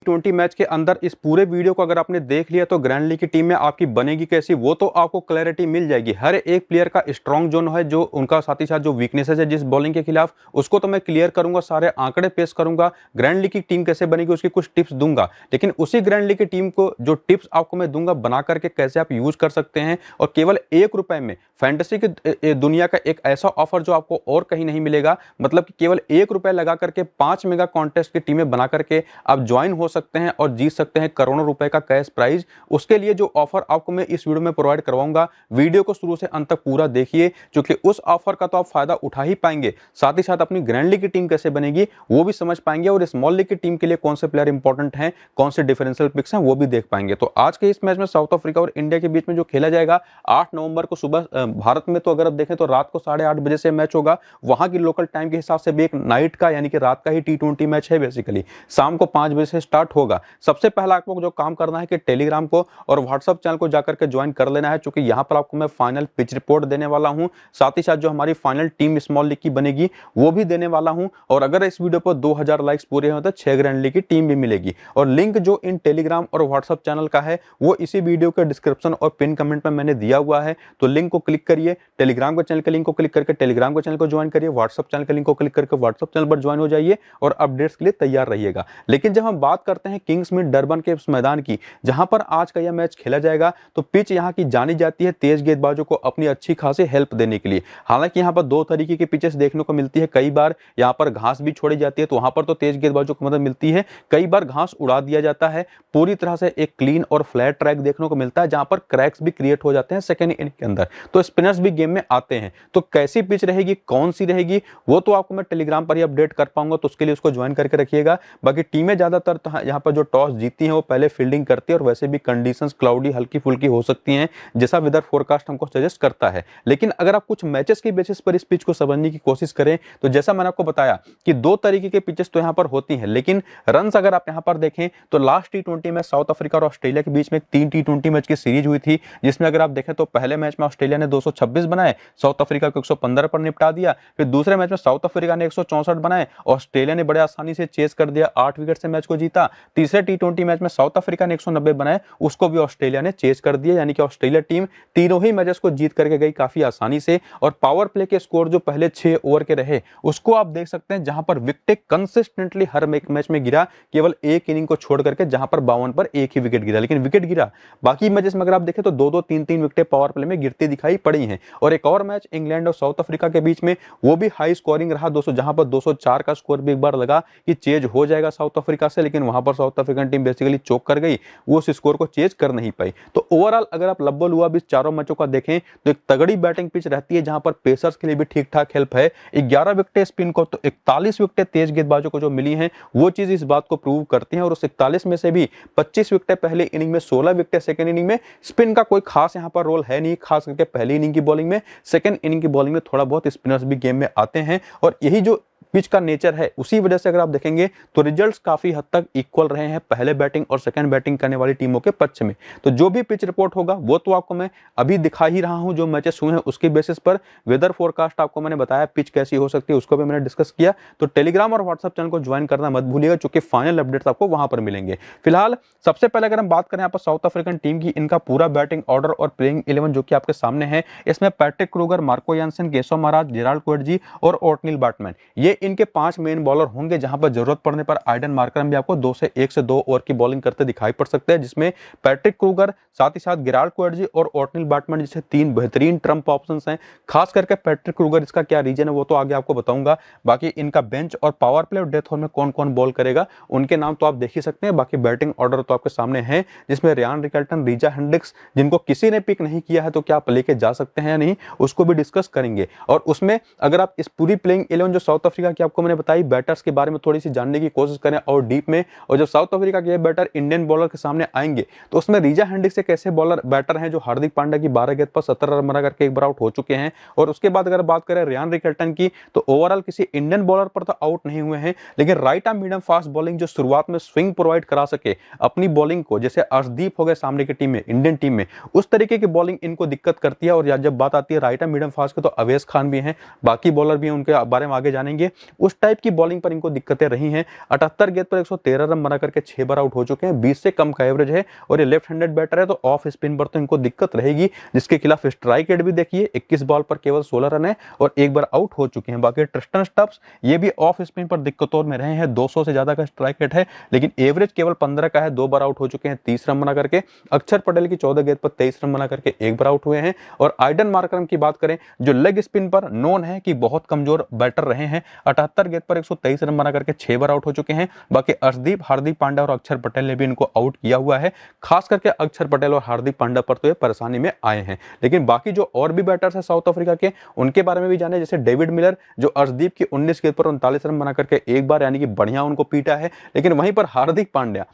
20 match के अंदर इस पूरे वीडियो को अगर आपने देख लिया तो ग्रैंड लीग की टीम में आपकी बनेगी कैसी वो तो आपको क्लैरिटी मिल जाएगी। हर एक प्लेयर का स्ट्रॉन्ग जोन है, जो उनका साथ ही साथ जो वीकनेसेस है जिस बॉलिंग के खिलाफ, उसको तो मैं क्लियर करूंगा, सारे आंकड़े पेश करूंगा, ग्रैंड लीग की टीम कैसे बनेगी उसकी कुछ टिप्स दूंगा। लेकिन उसी ग्रैंड लीग की टीम को जो टिप्स आपको मैं दूंगा बना करके कैसे आप यूज कर सकते हैं, और केवल ₹1 में फैंटेसी की दुनिया का एक ऐसा ऑफर जो आपको और कहीं नहीं मिलेगा। मतलब कि केवल ₹1 लगा करके 5 मेगा कॉन्टेस्ट की टीमें बना करके आप ज्वाइन हो सकते हैं और जीत सकते हैं करोड़ों रुपए का कैश प्राइज। उसके लिए जो ऑफर आपको मैं इस वीडियो में प्रोवाइड करवाऊंगा, वीडियो को शुरू से अंत तक पूरा देखिए, क्योंकि उस ऑफर का तो आप फायदा उठा ही पाएंगे, साथ ही साथ अपनी ग्रैंड लीग की टीम कैसे बनेगी वो भी समझ पाएंगे, और स्मॉल लीग की टीम के लिए कौन से प्लेयर इंपॉर्टेंट हैं, कौन से डिफरेंशियल पिक्स हैं वो भी देख पाएंगे। तो आज के इस मैच में साउथ अफ्रीका और इंडिया के बीच में जो खेला जाएगा 8 नवंबर को सुबह भारत में, तो अगर आप देखें तो रात को 8:30 बजे से मैच होगा। वहां की लोकल टाइम के हिसाब से भी एक नाइट का यानी कि रात का ही T20 मैच है। बेसिकली शाम को 5 बजे से स्टार्ट होगा। सबसे पहला आपको जो काम करना है कि टेलीग्राम को और व्हाट्सएप चैनल को जाकर के ज्वाइन कर लेना है, क्योंकि यहां पर आपको मैं फाइनल पिच रिपोर्ट देने वाला हूं, साथ ही साथ जो हमारी फाइनल टीम स्मॉल लीग की बनेगी वो भी देने वाला हूं। और अगर इस वीडियो पर 2000 लाइक्स पूरे हो तो 6 ग्रैंड लीग की टीम भी मिलेगी। और लिंक जो इन टेलीग्राम और व्हाट्सएप चैनल का है वो इसी वीडियो के डिस्क्रिप्शन और पिन कमेंट में मैंने दिया हुआ है। तो लिंक को क्लिक करिए, टेलीग्राम के चैनल के लिंक को क्लिक करके टेलीग्राम के चैनल को ज्वाइन करिए, व्हाट्सएप चैनल के लिंक को क्लिक करके व्हाट्सएप चैनल पर ज्वाइन हो जाइए और अपडेट्स के लिए तैयार रहिएगा। लेकिन जब हम बात करते हैं किंग्समीड डरबन के मैदान की, जहां पर आज का यह मैच खेला जाएगा, तो पिच यहां की जानी जाती है तेज गेंदबाजों को अपनी अच्छी खासी हेल्प देने के लिए। हालांकि यहां पर दो तरीके की पिचेस देखने को मिलती है, कई बार यहां पर घास भी छोड़ी जाती है, तो वहां पर तो तेज गेंदबाजों को मदद मिलती है, कई बार घास उड़ा दिया जाता है। पूरी तरह से एक क्लीन और फ्लैट ट्रैक देखने को मिलता है, जहां पर क्रैक्स भी क्रिएट हो जाते हैं सेकेंड इनिंग के अंदर, तो स्पिनर्स भी गेम में आते हैं। तो कैसी पिच रहेगी, कौन सी रहेगी, वो तो आपको मैं टेलीग्राम पर ही अपडेट कर पाऊंगा, तो उसके लिए उसको ज्वाइन करके रखिएगा। बाकी टीमें ज्यादातर यहाँ पर जो टॉस जीतती हैं वो पहले फील्डिंग करती है, और वैसे भी कंडीशंस क्लाउडी हल्की फुल्की हो सकती हैं, जैसा वेदर फोरकास्ट हमको सजेस्ट करता है। लेकिन अगर आप कुछ मैचेस के बेसिस पर इस पिच को समझने की कोशिश करें, तो जैसा मैंने आपको बताया कि दो तरीके के पिचेस तो यहाँ पर होती हैं, लेकिन रन्स अगर आप यहाँ पर देखें तो लास्ट T20 में साउथ अफ्रीका और ऑस्ट्रेलिया के बीच में 3 T20 मैच की सीरीज हुई थी, जिसमें अगर आप देखें तो पहले मैच में ऑस्ट्रेलिया ने 226 बनाए, साउथ अफ्रीका को 115 पर निपटा दिया। फिर दूसरे मैच में साउथ अफ्रीका ने 164 बनाए, ऑस्ट्रेलिया ने बड़े आसानी से चेस कर दिया, 8 विकेट से मैच को जीता। तीसरे T20 मैच में साउथ अफ्रीका ने 190 बनाए, उसको भी ऑस्ट्रेलिया ने चेस कर दिया, यानी कि ऑस्ट्रेलिया टीम तीनों ही मैचेस को जीत करके गई काफी आसानी से। और पावर प्ले के स्कोर जो पहले 6 ओवर के रहे उसको आप देख सकते हैं, जहां पर विकेट कंसिस्टेंटली हर मैच में गिरा, केवल एक इनिंग को छोड़ करके, जहां पर 52 पर एक ही विकेट गिरा, लेकिन विकेट गिरा। बाकी मैचेस में अगर आप देखें तो 2-2 3-3 विकेट पावर प्ले में गिरती दिखाई पड़ी हैं। और एक और मैच इंग्लैंड और साउथ अफ्रीका के बीच में, वो भी हाई स्कोरिंग रहा 200, जहां पर 204 का स्कोर भी एक बार लगा कि चेज हो जाएगा साउथ अफ्रीका से, लेकिन वहां पर साउथ अफ्रीकन टीम बेसिकली चोक कर गई, वो उस स्कोर को चेज कर नहीं पाई। तो ओवरऑल अगर आप लब्बो लुआ भी चारों मैचों का देखें तो एक तगड़ी बैटिंग पिच रहती है, जहां पर पेसर्स के लिए भी ठीक ठाक हेल्प है। 11 विकेटें स्पिन को, तो 41 विकेटें तेज गेंदबाजों को जो मिली हैं, वो चीज इस बात को प्रूव करती है। और उस 41 में से भी 25 विकेटें पहले इनिंग में, 16 विकेटें सेकंड इनिंग में। स्पिन का कोई खास यहां पर रोल है नहीं, खास करके पहली इनिंग की बॉलिंग में। सेकंड इनिंग की बॉलिंग में थोड़ा बहुत स्पिनर्स भी गेम में आते हैं, और यही जो पिच का नेचर है, उसी वजह से अगर आप देखेंगे तो रिजल्ट्स काफी हद तक इक्वल रहे हैं पहले बैटिंग और सेकंड बैटिंग करने वाली टीमों के पक्ष में। तो जो भी पिच रिपोर्ट होगा वो तो आपको मैं अभी दिखा ही रहा हूं, जो मैचेस हुए हैं उसके बेसिस पर। वेदर फोरकास्ट आपको मैंने बताया, पिच कैसी हो सकती है उसको भी मैंने डिस्कस किया। तो टेलीग्राम और व्हाट्सएप चैनल को ज्वाइन करना मत भूलिएगा, क्योंकि फाइनल अपडेट्स आपको वहां पर मिलेंगे। फिलहाल सबसे पहले अगर हम बात करें यहाँ पर साउथ अफ्रीकन टीम की, इनका पूरा बैटिंग ऑर्डर और प्लेइंग 11 जो कि आपके सामने है, इसमें Patrick Kruger, Marco Jansen, Keshav Maharaj, Gerald Coetzee और ओटनील बाटमैन, ये इनके 5 मेन बॉलर होंगे। जहां पर जरूरत पड़ने पर आइडन मार्करम भी आपको 1 से 2 ओवर की बॉलिंग करते दिखाई पड़ सकते हैं, जिसमें पैट्रिक क्रूगर, साथ ही साथ जेराल्ड क्वेटजी और ओटनील बाटमैन जैसे 3 बेहतरीन ट्रम्प ऑप्शंस हैं। खास करके पैट्रिक क्रूगर, इसका क्या रीजन है वो तो आगे आपको बताऊंगा। बाकी इनका बेंच और पावर प्ले और डेथ ओवर में कौन कौन बॉल करेगा उनके नाम तो आप देख ही सकते हैं। बाकी बैटिंग ऑर्डर तो आपके सामने है, जिसमें रियान रिकल्टन, रीजा हेंड्रिक्स, जिनको किसी ने पिक नहीं किया है तो क्या आप लेके जा सकते हैं या नहीं, उसको भी डिस्कस करेंगे। और उसमें अगर आप इस पूरी प्लेइंग 11 जो साउथ अफ्रीका की आपको मैंने बताई, बैटर्स के बारे में थोड़ी सी जानने की कोशिश करें और डीप में, और जब साउथ अफ्रीका के बैटर इंडियन बॉलर के सामने आएंगे तो उसमें रीजा हेंड्रिक्स एक ऐसे बॉलर बैटर हैं जो हार्दिक पांड्या की 12 गेंद पर 17 रन बना करके एक बार आउट हो चुके हैं। और उसके बाद अगर बात करें रियान रिकल्टन की, तो ओवरऑल किसी इंडियन बॉलर पर तो आउट नहीं हुए हैं, लेकिन right arm medium fast bowling जो शुरुआत में स्विंग प्रोवाइड करा सके अपनी बॉलिंग को, जैसे अर्शदीप हो गए सामने की टीम में, इंडियन टीम में, उस तरीके की बॉलिंग इनको दिक्कत करती है। और जब बात आती है राइट आर्म मीडियम फास्ट की, तो अवेश खान भी हैं, बाकी बॉलर भी हैं, उनके बारे में आगे जानेंगे। उस टाइप की बॉलिंग पर इनको दिक्कतें रही हैं। 78 गेंद पर 113 रन बना करके 6 बार आउट हो चुके हैं, 20 से कम का एवरेज है और ये लेफ्ट हैंडेड बैटर है, तो ऑफ स्पिन पर तो इनको दिक्कत रहेगी, जिसके खिलाफ स्ट्राइक रेट भी देखिए 21 बॉल पर केवल 16 रन है और एक बार आउट हो चुके हैं। बाकी ट्रिस्टन स्टब्स ये भी ऑफ स्पिन पर दिक्कतों में रहे हैं, 200 से ज्यादा का स्ट्राइक रेट है लेकिन एवरेज केवल 15 का है, 2 बार आउट हो चुके हैं 30 रन बना करके। अक्षर पटेल की 14 गेंद पर 23 रन बना करके एक बार आउट हुए हैं। और आइडन मार्करम की बात करें जो लेग स्पिन पर नोन है कि बहुत कमजोर बैटर रहे हैं, 78 गेंद पर 123 रन बना करके 6 बार आउट हो चुके हैं। बाकी अर्शदीप, हार्दिक पांड्या और अक्षर पटेल ने भी इनको आउट किया हुआ है, खास करके अक्षर पटेल और हार्दिक पांड्या पर तो ये परेशानी में आए हैं। लेकिन बाकी जो और भी बैटर्स हैं साउथ अफ्रीका के, उनके बारे में भी जाने, जैसे डेविड मिलर जो अर्शदीप की 19 गेंद पर 39 रन बना करके एक बार यानी कि बढ़िया उनको पीटा है। लेकिन वहीं पर हार्दिक पांड्या,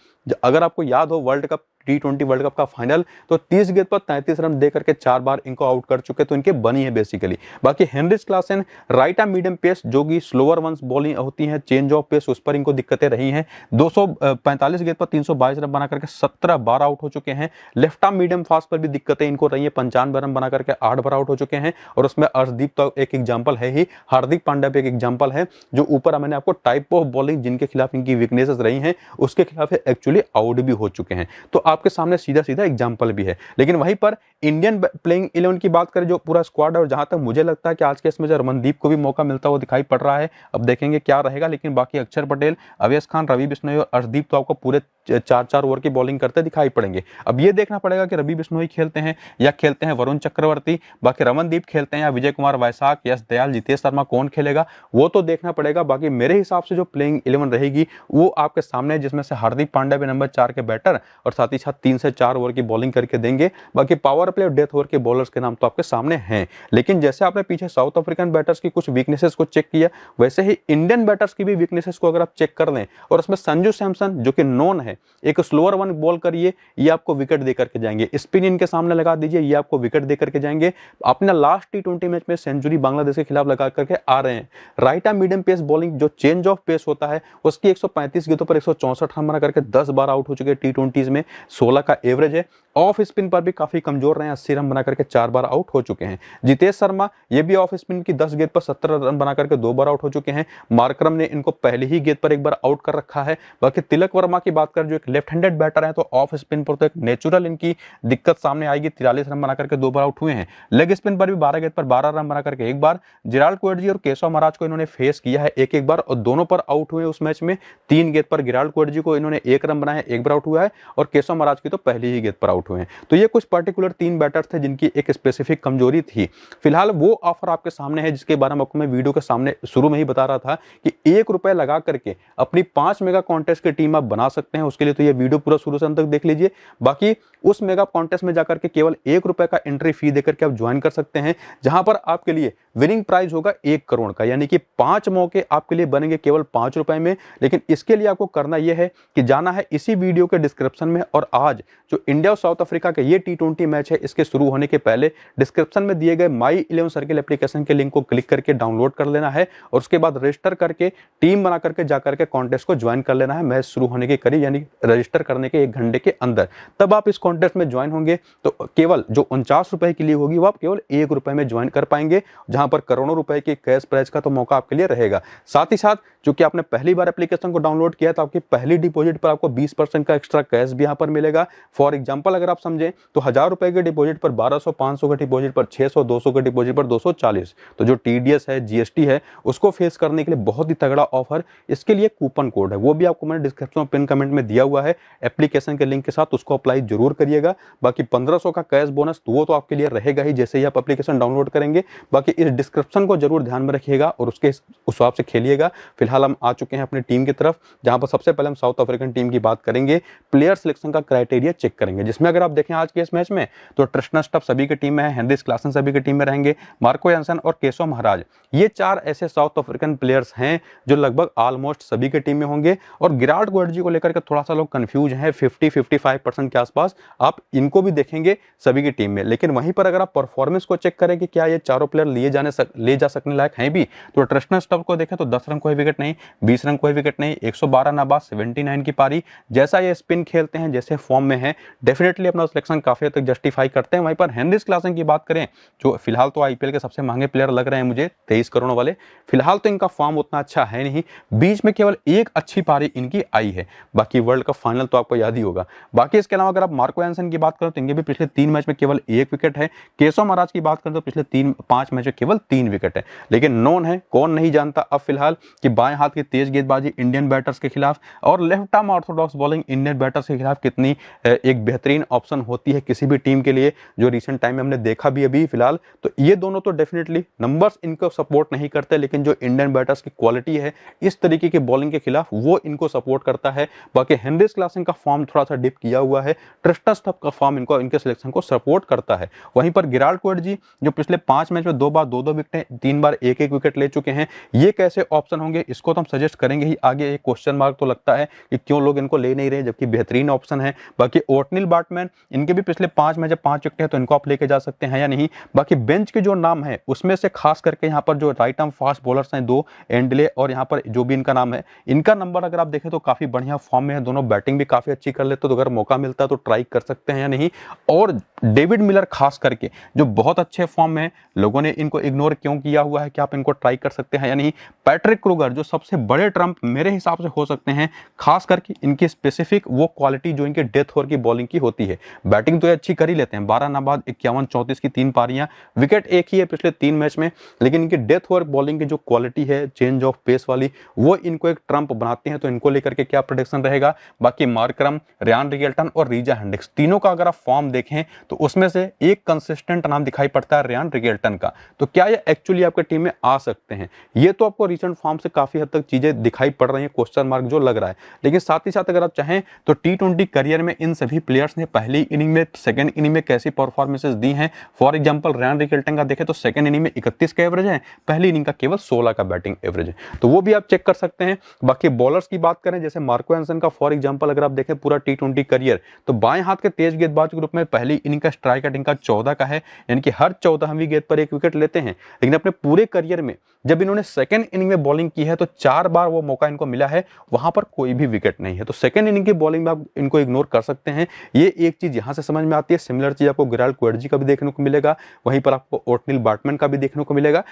अगर आपको याद हो world cup T20 world cup का फाइनल, तो 30 गेंद पर 33 रन दे करके 4 बार इनको आउट कर चुके, तो इनके बनी है बेसिकली। बाकी Heinrich Klaasen right arm medium pace जो कि स्लोअर वंस बॉलिंग होती है, चेंज ऑफ पेस, उस पर इनको दिक्कतें रही हैं। 245 गेंद पर 322 रन बना करके 17 बार आउट हो चुके हैं। लेफ्ट आर्म मीडियम फास्ट पर भी दिक्कतें इनको रही है, 95 रन बना करके 8 बार आउट हो चुके हैं। और उसमें अर्शदीप तो एक एग्जाम्पल है ही, हार्दिक पांड्या भी एक एग्जाम्पल है, जो ऊपर मैंने आपको टाइप ऑफ बॉलिंग जिनके खिलाफ इनकी वीकनेसेस रही हैं उसके खिलाफ एक्चुअली आउट भी हो चुके हैं। तो आपके सामने सीधा एग्जाम्पल भी है। लेकिन वहीं पर इंडियन प्लेइंग 11 की बात करें, जो पूरा स्क्वाड है, और जहां तक मुझे लगता है कि आज के इसमें जो रमनदीप को भी मौका मिलता हुआ दिखाई पड़ रहा है, अब देखेंगे क्या रहेगा। लेकिन बाकी अक्षर पटेल, अवेश खान, रवि बिश्नोई और अर्शदीप तो आपको पूरे 4-4 ओवर की बॉलिंग करते दिखाई पड़ेंगे। अब ये देखना पड़ेगा कि रवि बिश्नोई खेलते हैं या खेलते हैं वरुण चक्रवर्ती, बाकी रमनदीप खेलते हैं या विजय कुमार वैशाख, यश दयाल, जितेश शर्मा, कौन खेलेगा वो तो देखना पड़ेगा। बाकी मेरे हिसाब से जो प्लेइंग 11 रहेगी वो आपके सामने है, जिसमें से हार्दिक पांड्या भी नंबर 4 के बैटर और साथ ही साथ 3 से 4 ओवर की बॉलिंग करके देंगे। बाकी पावर प्ले और डेथ ओवर के बॉलर्स के नाम तो आपके सामने हैं। लेकिन जैसे आपने पीछे साउथ अफ्रीकन बैटर्स की कुछ वीकनेसेस को चेक किया, वैसे ही इंडियन बैटर्स की भी वीकनेसेस को अगर आप चेक कर लें, और उसमें संजू सैमसन जो कि नॉन है, एक स्लोअर वन बॉल करिए, ये आपको विकेट देकर के जाएंगे। स्पिन इनके सामने लगा दीजिए, ये आपको विकेट देकर के जाएंगे। अपना लास्ट T20 मैच में सेंचुरी बांग्लादेश के खिलाफ लगा करके आ रहे हैं। Right arm medium pace bowling जो चेंज ऑफ पेस होता है, उसकी 135 गेंदों पर 164 रन बना करके 10 बार आउट हो चुके T20 में, 16 का एवरेज है। ऑफ स्पिन पर भी काफी कमजोर रहे हैं, 80 रन बना करके 4 बार आउट हो चुके हैं। जितेश शर्मा ये भी ऑफ स्पिन की 10 गेंद पर 17 रन बना करके 2 बार आउट हो चुके हैं। मार्करम ने इनको पहले ही गेंद पर एक बार आउट कर रखा है। बाकी तिलक वर्मा की बात करें जो एक लेफ्ट हैंडेड बैटर है, तो ऑफ स्पिन पर तो एक नेचुरल इनकी दिक्कत सामने आएगी, 43 रन बना करके 2 बार आउट हुए हैं। लेग स्पिन पर भी 12 गेंद पर 12 रन बना करके एक बार। जिराल्ड कोएटजी और केशव महाराज को इन्होंने फेस किया है एक बार, और दोनों पर आउट हुए उस मैच में। 3 गेंद पर जिराल्ड कोएटजी को इन्होंने 1 रन बनाया, एक बार आउट हुआ है, और केशव महाराज की तो पहली ही गेंद पर आउट हुए हैं। तो ये कुछ पर्टिकुलर 3 बैटर्स थे जिनकी एक स्पेसिफिक कमजोरी थी। फिलहाल वो ऑफर आपके सामने है जिसके बारे में आपको मैं वीडियो के सामने शुरू में ही बता रहा था कि ₹1 लगा करके अपनी 5 मेगा कॉन्टेस्ट की टीम आप बना सकते हैं। उसके लिए तो ये वीडियो पूरा शुरू से अंत तक देख लीजिए। बाकी उस मेगा कॉन्टेस्ट में जाकर के केवल ₹1 का एंट्री फी देकर के आप ज्वाइन कर सकते हैं, जहां पर आपके लिए विनिंग प्राइज होगा 1 करोड़ का, यानी कि 5 मौके आपके लिए बनेंगे केवल ₹5 में। लेकिन इसके लिए आपको करना यह है कि जाना है इसी वीडियो के डिस्क्रिप्शन में, और आज जो इंडिया और साउथ अफ्रीका का ये T20 मैच है, इसके शुरू होने के पहले डिस्क्रिप्शन में दिए गए माई 11 सर्किल एप्लीकेशन के लिंक को क्लिक करके डाउनलोड कर लेना है, और उसके बाद रजिस्टर करके टीम बना करके जाकर के कॉन्टेस्ट को ज्वाइन कर लेना है मैच शुरू होने के करीब, यानी रजिस्टर करने के 1 घंटे के अंदर। तब आप इस कॉन्टेस्ट में ज्वाइन होंगे तो केवल जो ₹49 की लीग होगी वो आप केवल ₹1 में ज्वाइन कर पाएंगे, जहां पर करोड़ों रुपए के कैश प्राइज का तो मौका आपके लिए रहेगा। साथ ही साथ जो कि आपने पहली बार एप्लीकेशन को डाउनलोड किया तो आपकी पहली डिपॉजिट पर आपको 20% का एक्स्ट्रा कैश भी यहां पर मिलेगा। फॉर एग्जांपल अगर आप समझें तो ₹1000 के डिपॉजिट पर 1200, 500 के डिपॉजिट पर 600, 200 के डिपॉजिट पर 240। तो जो TDS है, GST है, उसको फेस करने के लिए बहुत ही तगड़ा ऑफर। इसके लिए कूपन कोड है, वो भी आपको मैंने डिस्क्रिप्शन में पिन कमेंट में दिया हुआ है एप्लीकेशन के लिंक के साथ, उसको अप्लाई जरूर करिएगा। बाकी 1500 का कैश बोनस वो तो आपके लिए रहेगा ही जैसे ही आप एप्लीकेशन डाउनलोड करेंगे। बाकी इस डिस्क्रिप्शन को जरूर ध्यान में रखिएगा और उसके उस हिसाब से खेलिएगा। फिलहाल हम आ चुके हैं अपनी टीम की तरफ, जहां पर सबसे पहले हम साउथ अफ्रीकन टीम की बात करेंगे। प्लेयर सिलेक्शन का क्राइटेरिया चेक करेंगे, जिसमें अगर आप देखें आज के इस मैच में तो ट्रिस्टन स्टफ सभी की टीम में है, हेनरिच क्लासन सभी की टीम में रहेंगे, मार्को यानसन और केशव महाराज, ये 4 ऐसे साउथ अफ्रीकन प्लेयर्स हैं जो लगभग ऑलमोस्ट सभी की टीम में होंगे। और विराट कोहली को लेकर के थोड़ा सा लोग कंफ्यूज हैं, 50-55% के आसपास आप इनको भी देखेंगे सभी की टीम में। लेकिन वहीं पर अगर आप परफॉर्मेंस को चेक करें कि क्या ये चारों प्लेयर ले जा सकने लायक हैं भी, तो ट्रिस्टन स्टफ को देखें तो 10 रन कोई विकेट नहीं नहीं, 20 रन कोई विकेट नहीं, 112 नाबाद, 79 की पारी। जैसा ये स्पिन खेलते हैं, जैसे फॉर्म में है, डेफिनेटली अपना सिलेक्शन काफी हद तक जस्टिफाई करते हैं। वहीं पर हेनरिच क्लासन की बात करें, जो फिलहाल तो आईपीएल के सबसे महंगे प्लेयर लग रहे हैं मुझे, 23 करोड़ वाले। फिलहाल तो इनका फॉर्म उतना अच्छा है नहीं, बीच में केवल एक अच्छी पारी इनकी आई है, बाकी वर्ल्ड कप फाइनल तो आपको याद ही होगा। बाकी इसके अलावा अगर आप मार्को एंसन की बात करें तो इनके भी पिछले 3 मैच में केवल 1 विकेट है। केशव महाराज की बात करें तो पिछले 5 मैच में केवल 3 विकेट है। लेकिन नोन है, कौन नहीं जानता अब फिलहाल कि बाएं हाथ की तेज गेंदबाजी इंडियन बैटर्स के खिलाफ और left arm Orthodox bowling Indian batters के खिलाफ कितनी एक बेहतरीन ऑप्शन होती है किसी भी टीम के लिए, जो रिसेंट टाइम में हमने देखा भी अभी फिलहाल। तो ये दोनों तो डेफिनेटली नंबर्स इनको सपोर्ट नहीं करते, लेकिन जो इंडियन बैटर्स की क्वालिटी है इस तरीके की बॉलिंग के खिलाफ वो इनको सपोर्ट करता है। बाकी हेनरिच क्लासन का फॉर्म थोड़ा सा डिप किया हुआ है, ट्रिस्टन स्टफ का फॉर्म इनको इनके सिलेक्शन को सपोर्ट करता है। वहीं पर गिराल्ट कोएटजी जो पिछले 5 मैच में 2 बार 2-2 विकेट, 3 बार 1-1 विकेट ले चुके हैं, ये कैसे ऑप्शन होंगे इसको तो हम सजेस्ट करेंगे ही आगे। एक क्वेश्चन मार्क तो लगता है कि क्यों लोग इनको ले नहीं रहे, जबकि बेहतरीन ऑप्शन है। बाकी ओटनील बार्टमैन, इनके भी पिछले 5 मैच 5 विकेट है, तो इनको आप लेके जा सकते हैं या नहीं। बाकी बेंच के जो नाम है उसमें से खास करके यहाँ पर जो राइट आर्म फास्ट बॉलर्स हैं 2, एंडले और यहाँ पर जो भी इनका नाम है, इनका नंबर अगर आप देखें तो काफी बढ़िया फॉर्म में है, दोनों बैटिंग भी काफी अच्छी कर लेते, तो अगर मौका मिलता है तो ट्राई कर सकते हैं या नहीं। और डेविड मिलर खास करके जो बहुत अच्छे फॉर्म में है, लोगों ने इनको इग्नोर क्यों किया हुआ है, क्या आप इनको ट्राई कर सकते हैं या नहीं। पैट्रिक क्रूगर जो सबसे बड़े ट्रम्प मेरे हिसाब से हो सकते हैं, खास करके इनकी स्पेसिफिक वो क्वालिटी जो इनके डेथ ओवर की बॉलिंग की होती है। बैटिंग तो ये अच्छी कर ही लेते हैं, 12 नाबाद, 51-34 की 3 पारियां, विकेट एक ही है पिछले 3 मैच में, लेकिन इनकी डेथ ओवर बॉलिंग की जो क्वालिटी है चेंज ऑफ पेस वाली, वो इनको एक ट्रम्प बनाते हैं। तो इनको लेकर के क्या प्रेडिक्शन रहेगा। बाकी मार्करम, रियान रिगेल्टन और रीजा हेंड्रिक्स, तीनों का अगर आप फॉर्म देखें तो उसमें से एक कंसिस्टेंट नाम दिखाई पड़ता है रियान रिगेल्टन का। तो क्या ये एक्चुअली आपके टीम में आ सकते हैं, ये तो आपको रिसेंट फॉर्म से काफी हद तक चीजें दिखाई पड़ रही हैं, क्वेश्चन मार्क जो लग रहा है। लेकिन साथ ही साथ अगर आप चाहें तो T20 करियर में इन सभी प्लेयर्स ने पहली इनिंग में, सेकंड इनिंग में कैसी परफॉर्मेंसेस दी हैं। फॉर एग्जांपल रियान रिगेल्टन का देखें तो सेकंड इनिंग में 31 का एवरेज है, पहली इनिंग का केवल 16 का बैटिंग एवरेज है, तो वो भी आप चेक कर सकते हैं। बाकी बॉलर्स की बात करें, जैसे मार्को एंसन का फॉर एग्जांपल अगर आप देखें पूरा T20 करियर, तो बाएं हाथ के तेज गेंदबाज ग्रुप में पहली इनिंग का स्ट्राइक रेटिंग का 14 का है, यानी कि हर 14वीं गेंद पर 1 विकेट लेते हैं। लेकिन अपने पूरे करियर में जब इन्होंने सेकंड इनिंग में बॉलिंग की है तो 4 बार वो मौका इनको मिला है, वहां पर कोई भी विकेट नहीं है। तो सेकंड इनिंग की बॉलिंग में आप इनको इग्नोर कर सकते हैं, ये एक चीज यहां से समझ में आती है। सिमिलर चीज आपको गिराल्ट कोएटजी का भी देखने को मिलेगा, वहीं पर आपको ओटनील बार्टमैन का भी देखने को मिलेगा।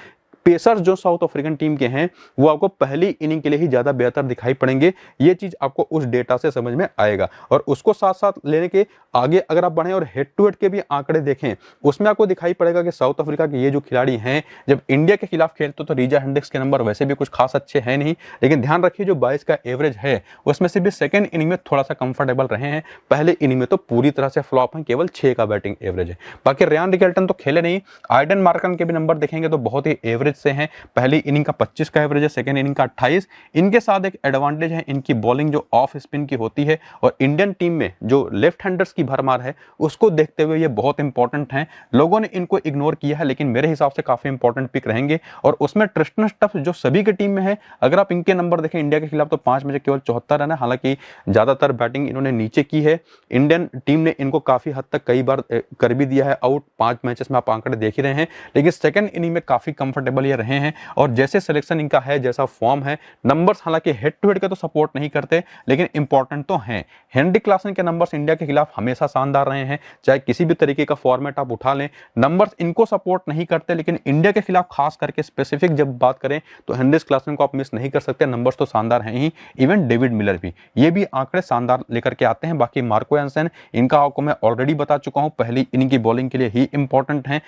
पेसर्स जो साउथ अफ्रीकन टीम के हैं वो आपको पहली इनिंग के लिए ही ज्यादा बेहतर दिखाई पड़ेंगे, ये चीज आपको उस डेटा से समझ में आएगा। और उसको साथ साथ लेने के आगे अगर आप बढ़े और हेड टू हेड के भी आंकड़े देखें, उसमें आपको दिखाई पड़ेगा कि साउथ अफ्रीका के ये जो खिलाड़ी हैं जब इंडिया के खिलाफ खेलते तो रीजा हेंड्रिक्स के नंबर वैसे भी कुछ खास अच्छे हैं नहीं, लेकिन ध्यान रखिए जो 22 का एवरेज है उसमें से भी सेकंड इनिंग में थोड़ा सा कंफर्टेबल रहे हैं, पहले इनिंग में तो पूरी तरह से फ्लॉप है, केवल 6 का बैटिंग एवरेज है। बाकी रियान रिगेल्टन तो खेले नहीं, आइडन मार्करम के भी नंबर देखेंगे तो बहुत ही एवरेज से हैं, पहली इनिंग का 25 का एवरेज है, सेकंड इनिंग का 28। इनके साथ एक एडवांटेज है, इनकी बॉलिंग जो ऑफ स्पिन की होती है और इंडियन टीम में जो लेफ्ट हैंडर्स की भरमार है उसको देखते हुए ये बहुत इंपॉर्टेंट हैं। लोगों ने इनको इग्नोर किया है, लेकिन मेरे हिसाब से काफी इंपॉर्टेंट पिक रहेंगे। और उसमें ट्रिस्टन स्टफ जो सभी की टीम में है, अगर आप इनके नंबर देखें इंडिया के खिलाफ तो 5 मैच केवल 74 रन है, हालांकि ज्यादातर बैटिंग इन्होंने नीचे की है। इंडियन टीम ने इनको काफी हद तक कई बार कर भी दिया है आउट, 5 मैचेस में आप आंकड़े देख ही रहे हैं, लेकिन सेकंड इनिंग में काफी कंफर्टेबल ये रहे हैं। और जैसे सिलेक्शन इनका है, जैसा फॉर्म है, नंबर्स हालांकि हेड टू हेड के तो सपोर्ट नहीं करते, लेकिन इंपॉर्टेंट तो हैं। हेनरिच क्लासन के नंबर्स इंडिया के खिलाफ हमेशा शानदार रहे हैं, चाहे किसी भी तरीके का फॉर्मेट आप उठा लें, नंबर्स इनको सपोर्ट नहीं करते, लेकिन इंडिया के खिलाफ खास करके स्पेसिफिक जब बात करें तो हेनरिच क्लासन को आप मिस नहीं कर सकते, नंबर्स तो शानदार हैं ही। इवन डेविड मिलर भी, ये भी आंकड़े शानदार लेकर के आते हैं। बाकी मार्को एंसन, इनका आपको मैं ऑलरेडी बता चुका हूं, पहली इनिंग की बॉलिंग के लिए ही इंपॉर्टेंट है।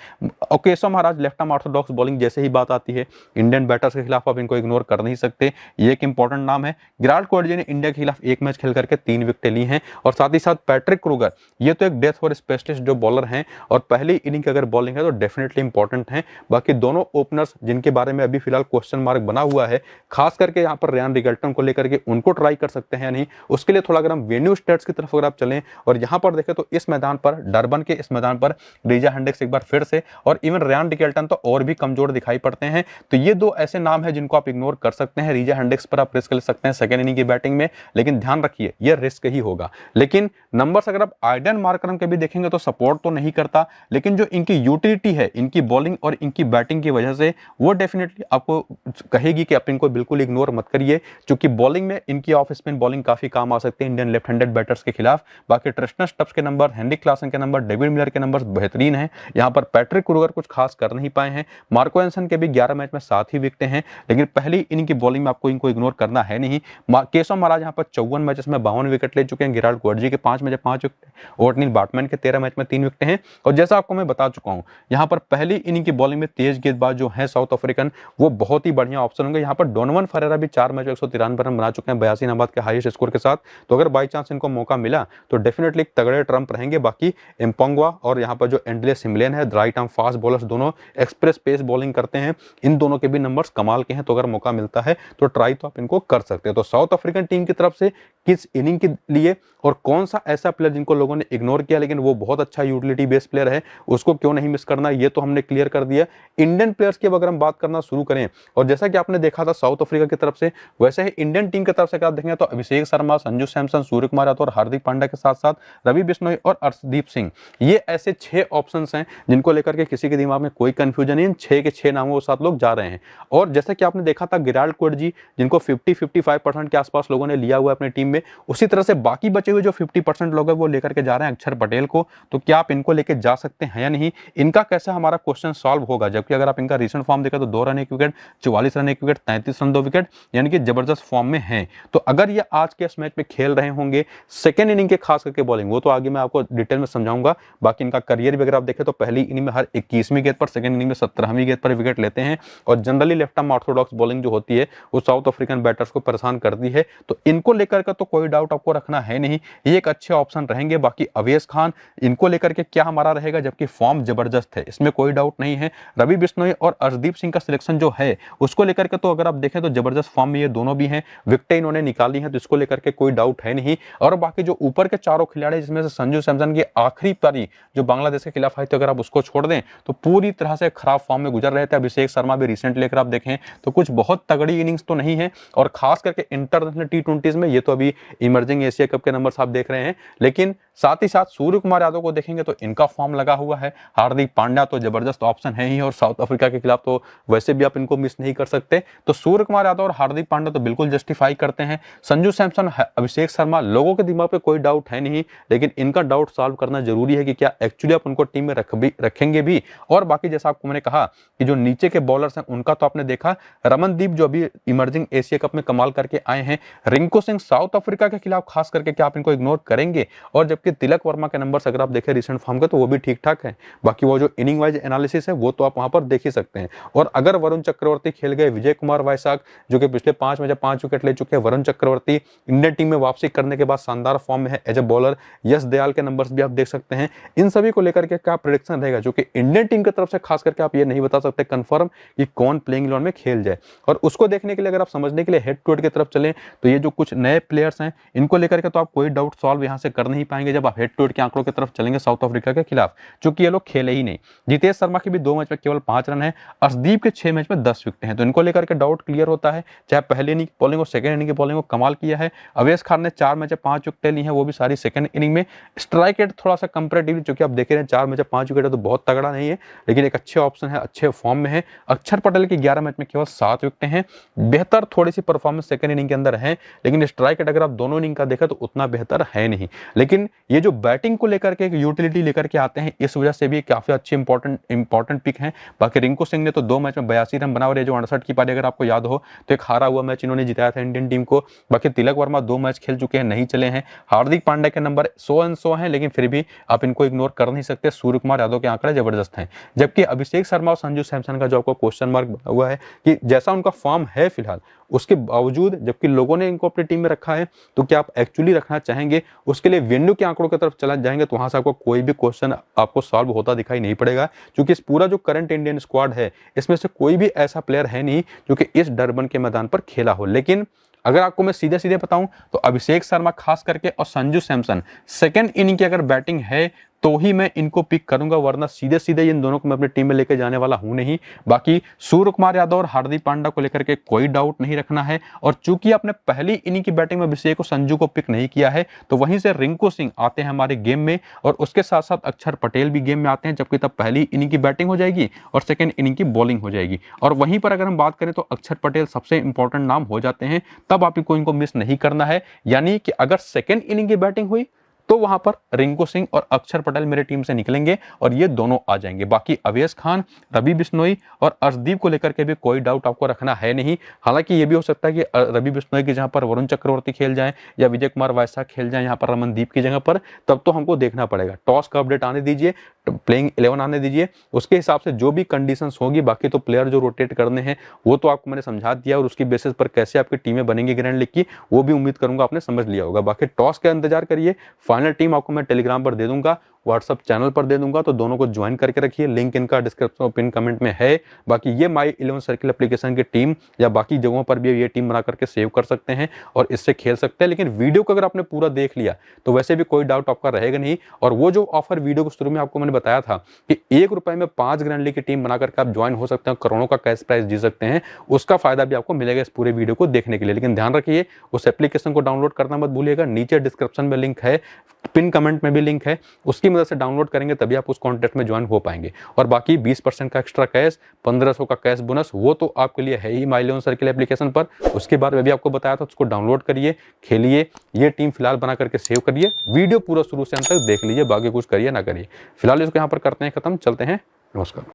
Keshav Maharaj left arm Orthodox bowling, जैसे ही बात आती है इंडियन बैटर्स के खिलाफ आप इनको इग्नोर कर नहीं सकते, ये एक इंपॉर्टेंट नाम है। गिराल्ट कोएटजी ने इंडिया के खिलाफ 1 मैच खेल करके 3 विकेटें ली हैं। और साथ ही साथ पैट्रिक क्रूगर, ये तो एक डेथ ओवर स्पेशलिस्ट जो बॉलर हैं और पहली इनिंग की अगर बॉलिंग है तो डेफिनेटली इंपॉर्टेंट है। बाकी दोनों ओपनर्स जिनके बारे में अभी फिलहाल क्वेश्चन मार्क बना हुआ है, खास करके यहाँ पर रियान रिगेल्टन को लेकर के उनको ट्राई कर सकते हैं या नहीं, उसके लिए थोड़ा अगर हम वेन्यू स्टेट्स की तरफ अगर आप चलें और यहाँ पर देखें तो इस मैदान पर, डरबन के इस मैदान पर रीजा हेंड्रिक्स एक बार फिर से, और इवन रियान रिगेल्टन तो और भी कमजोर दिखाई पड़ते करते हैं। तो ये दो ऐसे नाम है जिनको आप इग्नोर कर सकते हैं। रिचा हेंड्रिक्स पर आप रिस्क ले सकते हैं सेकंड इनिंग की बैटिंग में, लेकिन ध्यान रखिए ये रिस्क ही होगा। लेकिन नंबर्स अगर आप आइडन मार्करम के भी देखेंगे तो सपोर्ट तो नहीं करता, लेकिन जो इनकी यूटिलिटी है इनकी बॉलिंग और इनकी बैटिंग की वजह से वो डेफिनेटली आपको कहेगी कि आप इनको बिल्कुल इग्नोर मत करिए, क्योंकि बॉलिंग में इनकी ऑफ स्पिन बॉलिंग काफी काम आ सकती है इंडियन लेफ्ट हैंडेड बैटर्स के खिलाफ। बाकी ट्रिस्टन स्टब्स के नंबर, हेनरिक क्लासन के नंबर, डेविड मिलर के नंबर बेहतरीन हैं। यहाँ पर पैट्रिक क्रूगर कुछ खास कर नहीं पाए हैं। मार्को एंसन के भी 11 मैच में 7 ही विकेटें हैं, लेकिन पहली इनिंग की बॉलिंग में आपको इनको इग्नोर करना है नहीं। केशव महाराज यहाँ पर 54 मैचेस में 52 विकेट ले चुके हैं। गिराल्ड कोडजी के 5 मैच में 5 विकेट, ओटनील बाटमैन के 13 मैच में 3 विकेट हैं। और जैसा आपको मैं बता चुका हूं, यहाँ पर पहली इनिंग की बॉलिंग में तेज गेंदबाज जो है साउथ अफ्रीकन, वो बहुत ही बढ़िया ऑप्शन होंगे। यहाँ पर डोनोवन फरेरा भी 4 मैच में 193 रन बना चुके हैं 82 नंबर के हाईएस्ट स्कोर के साथ। तो अगर बाई चांस इनको मौका मिला तो डेफिनेटली एक तगड़े ट्रम्प रहेंगे। बाकी एम्पोंगवा और यहाँ पर जो एंडले सिमलेन है, राइट आर्म फास्ट बॉलर्स, दोनों एक्सप्रेस पेस बॉलिंग करते हैं। इन दोनों के भी नंबर्स कमाल के हैं। तो अगर मौका मिलता है तो ट्राई तो आप इनको कर सकते हैं। तो साउथ अफ्रीकन टीम की तरफ से किस इनिंग के लिए और कौन सा ऐसा प्लेयर जिनको लोगों ने इग्नोर किया लेकिन वो बहुत अच्छा यूटिलिटी बेस्ड प्लेयर है, उसको क्यों नहीं मिस करना, ये तो हमने क्लियर कर दिया। इंडियन प्लेयर्स की अगर हम बात करना शुरू करें, और जैसा कि आपने देखा था साउथ अफ्रीका की तरफ से, वैसे ही इंडियन टीम की तरफ से अगर आप देखेंगे तो अभिषेक शर्मा, संजू सैमसन, सूर्य कुमार यादव और हार्दिक पांड्या के साथ साथ रवि बिश्नोई और अर्शदीप सिंह, ये ऐसे 6 ऑप्शंस हैं जिनको लेकर के किसी के दिमाग में कोई कंफ्यूजन नहीं। 6 के 6 नामों के साथ लोग जा रहे हैं। और जैसा कि आपने देखा था गिराल्ड कोडजी, जिनको 50-55% के आसपास लोगों ने लिया हुआ है अपनी टीम में, उसी तरह से बाकी बचे हुए जो 50% लोग हैं वो लेकर के जा रहे हैं अक्षर पटेल को। तो क्या आप इनको लेके जा सकते हैं या नहीं, इनका कैसे हमारा क्वेश्चन सॉल्व होगा। जबकि अगर आप इनका रिसेंट फॉर्म देखा तो 2 run 1 wicket, 44 run 1 wicket, 33 run 2 wicket, यानी कि जबरदस्त फॉर्म में हैं। तो अगर ये आज के इस मैच में खेल रहे होंगे सेकेंड इनिंग के खास करके बॉलिंग, वो तो आगे मैं आपको डिटेल में समझाऊंगा। बाकी इनका करियर भी अगर आप देखें तो पहली इनिंग में हर 21वीं गेंद पर, सेकंड इनिंग में 17वीं गेंद पर विकेट लेते हैं। और generally left arm Orthodox bowling जो होती है वो साउथ अफ्रीकन बैटर्स को परेशान करती है। तो इनको लेकर के तो कोई डाउट आपको रखना है नहीं, ये एक अच्छे ऑप्शन रहेंगे। बाकी अवेश खान, इनको लेकर के क्या हमारा रहेगा, जबकि फॉर्म जबरदस्त है, इसमें कोई डाउट नहीं है। रवि बिश्नोई और अर्शदीप सिंह का सिलेक्शन जो है उसको लेकर के तो अगर आप देखें तो जबरदस्त फॉर्म में ये दोनों भी हैं। विकेटें इन्होंने निकाली हैं तो इसको लेकर के कोई डाउट है नहीं। और बाकी जो ऊपर के चारों खिलाड़ी, जिसमें से संजू सैमसन की आखिरी पारी जो बांग्लादेश के खिलाफ आई थी, अगर आप उसको छोड़ दें तो पूरी तरह से खराब फॉर्म में गुजर रहे थे। अभिषेक शर्मा भी रिसेंटली अगर आप देखें तो कुछ बहुत तगड़ी इनिंग्स तो नहीं है। और खास करके इंटरनेशनल T20s में ये तो अभी इमर्जिंग एशिया कप के नंबर्स आप देख रहे हैं, लेकिन साथ ही साथ सूर्य कुमार यादव को देखेंगे तो इनका फॉर्म लगा हुआ है। हार्दिक पांड्या तो जबरदस्त ऑप्शन है ही, और साउथ अफ्रीका के खिलाफ तो वैसे भी आप इनको मिस नहीं कर सकते। तो सूर्य कुमार यादव और हार्दिक पांड्या तो बिल्कुल जस्टिफाई करते हैं। संजू सैमसन, अभिषेक शर्मा, लोगों के दिमाग पे कोई डाउट है नहीं, लेकिन इनका डाउट सॉल्व करना जरूरी है कि क्या एक्चुअली आप उनको टीम में रखेंगे भी। और बाकी जैसा आपको मैंने कहा कि जो नीचे के बॉलर्स हैं उनका तो आपने देखा, रमनदीप जो अभी इमर्जिंग एशिया कप में कमाल करके आए हैं, रिंकू सिंह साउथ अफ्रीका के खिलाफ खास करके क्या आप इनको इग्नोर करेंगे। और जबकि तिलक वर्मा के नंबर्स अगर आप देखें रिसेंट फॉर्म के तो वो भी ठीक ठाक है। बाकी वो जो इनिंग वाइज एनालिसिस है वो तो आप वहां पर देख ही सकते हैं। और अगर वरुण चक्रवर्ती खेल गए, विजय कुमार वैशाख जो कि पिछले 5 मैच 5 विकेट ले चुके हैं, वरुण चक्रवर्ती इंडियन टीम में वापसी करने के बाद शानदार फॉर्म में है एज ए बॉलर। यश दयाल के नंबर्स भी आप देख सकते हैं। इन सभी को लेकर के क्या प्रेडिक्शन रहेगा, जो कि इंडियन टीम की तरफ से खास करके आप ये नहीं बता सकते कंफर्म कि कौन प्लेइंग इलेवन में खेल जाए। और उसको देखने के लिए अगर आप समझने के लिए हेड टू हेड की तरफ चलें तो ये जो कुछ नए प्लेयर्स हैं इनको लेकर के तो आप कोई डाउट सॉल्व यहां से कर नहीं पाएंगे जब आप हेड टू हेड के आंकड़ों की तरफ चलेंगे साउथ अफ्रीका के खिलाफ, क्योंकि ये लोग खेले ही नहीं। जितेश शर्मा के भी 2 मैच में केवल 5 रन है, अर्शदीप के 6 मैच में 10 विकेट हैं। तो इनको लेकर के डाउट क्लियर होता है। चाहे पहले इनिंग की बॉलिंग और सेकंड इनिंग की बॉलिंग को कमाल किया है। अवेश खान ने 4 मैच 5 विकेट ली हैं, वो भी सारी सेकंड इनिंग में। स्ट्राइक रेट थोड़ा सा कंपैरेटिवली जो कि आप देख रहे हैं 4 मैच 5 विकेट है तो बहुत तगड़ा नहीं है, लेकिन एक अच्छे ऑप्शन है, अच्छे फॉर्म में है। अक्षर पटेल की 11 मैच में केवल 7 विकेट हैं। बेहतर थोड़ी सी परफॉर्मेंस सेकंड इनिंग के अंदर है, लेकिन स्ट्राइक रेट अगर आप दोनों इनिंग का देखें तो उतना बेहतर है नहीं। लेकिन ये जो बैटिंग को लेकर के एक यूटिलिटी लेकर के आते हैं, इस वजह से भी काफी अच्छी इंपॉर्टेंट पिक है। बाकी रिंकू सिंह ने तो 2 मैच में 82 रन बना, और ये जो 68 की पारी अगर आपको याद हो तो एक हारा हुआ मैच इन्होंने जिताया था इंडियन टीम को। बाकी तिलक वर्मा 2 मैच खेल चुके हैं, नहीं चले हैं। हार्दिक पांड्या के नंबर 100 हैं, लेकिन फिर भी आप इनको इग्नोर कर नहीं सकते। सूर्य कुमार यादव के आंकड़े जबरदस्त हैं। जबकि अभिषेक शर्मा और संजू सैमसन का जो आपको क्वेश्चन मार्क बना हुआ है कि जैसा उनका फॉर्म है फिलहाल, उसके बावजूद जबकि लोगों ने इनको अपनी टीम में रखा है, तो क्या आप एक्चुअली रखना चाहेंगे। उसके लिए वेन्यू के आंकड़ों की तरफ चला जाएंगे तो वहां से आपको कोई भी क्वेश्चन आपको सॉल्व होता दिखाई नहीं पड़ेगा, क्योंकि इस पूरा जो करंट इंडियन स्क्वाड है इसमें से कोई भी ऐसा प्लेयर है नहीं जो कि इस डरबन के मैदान पर खेला हो। लेकिन अगर आपको मैं सीधे सीधे बताऊं तो अभिषेक शर्मा खास करके और संजू सैमसन सेकंड इनिंग की अगर बैटिंग है तो ही मैं इनको पिक करूंगा, वरना सीधे सीधे इन दोनों को मैं अपनी टीम में लेके जाने वाला हूं नहीं। बाकी सूर्य कुमार यादव और हार्दिक पांड्या को लेकर के कोई डाउट नहीं रखना है। और चूंकि आपने पहली इनिंग की बैटिंग में अभिषेक और संजू को पिक नहीं किया है, तो वहीं से रिंकू सिंह आते हैं हमारे गेम में और उसके साथ साथ अक्षर पटेल भी गेम में आते हैं, जबकि तब पहली इनिंग की बैटिंग हो जाएगी और सेकेंड इनिंग की बॉलिंग हो जाएगी। और वहीं पर अगर हम बात करें तो अक्षर पटेल सबसे इंपॉर्टेंट नाम हो जाते हैं, तब आपको इनको मिस नहीं करना है। यानी कि अगर सेकेंड इनिंग की बैटिंग हुई तो वहां पर रिंकू सिंह और अक्षर पटेल मेरे टीम से निकलेंगे और ये दोनों आ जाएंगे। बाकी अवेश खान, रवि बिश्नोई और अर्शदीप को लेकर के भी कोई डाउट आपको रखना है नहीं। हालांकि ये भी हो सकता है कि रवि बिश्नोई की जहां पर वरुण चक्रवर्ती खेल जाए या विजय कुमार वायसा खेल जाए यहाँ पर रमनदीप की जगह पर, तब तो हमको देखना पड़ेगा। टॉस का अपडेट आने दीजिए, प्लेइंग 11 आने दीजिए, उसके हिसाब से जो भी कंडीशंस होगी। बाकी तो प्लेयर जो रोटेट करने हैं वो तो आपको मैंने समझा दिया, और उसकी बेसिस पर कैसे आपकी टीमें बनेंगी ग्रैंड लीग की, वो भी उम्मीद करूंगा आपने समझ लिया होगा। बाकी टॉस का इंतजार करिए, फाइनल टीम आपको मैं टेलीग्राम पर दे दूंगा, व्हाट्सअप चैनल पर दे दूंगा, तो दोनों को ज्वाइन करके रखिए। लिंक इनका डिस्क्रिप्शन और पिन कमेंट में है। बाकी ये माई 11 सर्किल एप्लीकेशन की टीम या बाकी जगहों पर भी ये टीम बना करके सेव कर सकते हैं और इससे खेल सकते हैं। लेकिन वीडियो को अगर आपने पूरा देख लिया तो वैसे भी कोई डाउट आपका रहेगा नहीं। और वो जो ऑफर वीडियो को शुरू में आपको मैंने बताया था कि 1 रुपए में 5 ग्रैंड लीग की टीम बना करके आप ज्वाइन हो सकते हैं, करोड़ों का कैश प्राइज जीत सकते हैं, उसका फायदा भी आपको मिलेगा इस पूरे वीडियो को देखने के लिए। लेकिन ध्यान रखिए, उस एप्लीकेशन को डाउनलोड करना मत भूलिएगा। नीचे डिस्क्रिप्शन में लिंक है, पिन कमेंट में भी लिंक है, उसकी मदद से डाउनलोड करेंगे तभी आप उस कॉन्टेस्ट में ज्वाइन हो पाएंगे। और बाकी 20% का एक्स्ट्रा कैश, 1500 का कैश बोनस, वो तो आपके लिए है ही माई 11 सर्किल एप्लीकेशन पर। उसके बाद मैं भी आपको बताया था, उसको डाउनलोड करिए, खेलिए, ये टीम फिलहाल बना करके सेव करिए। वीडियो पूरा शुरू से अंत तक देख लीजिए, बाकी कुछ करिए ना करिए। फिलहाल इसको यहाँ पर करते हैं खत्म, चलते हैं, नमस्कार।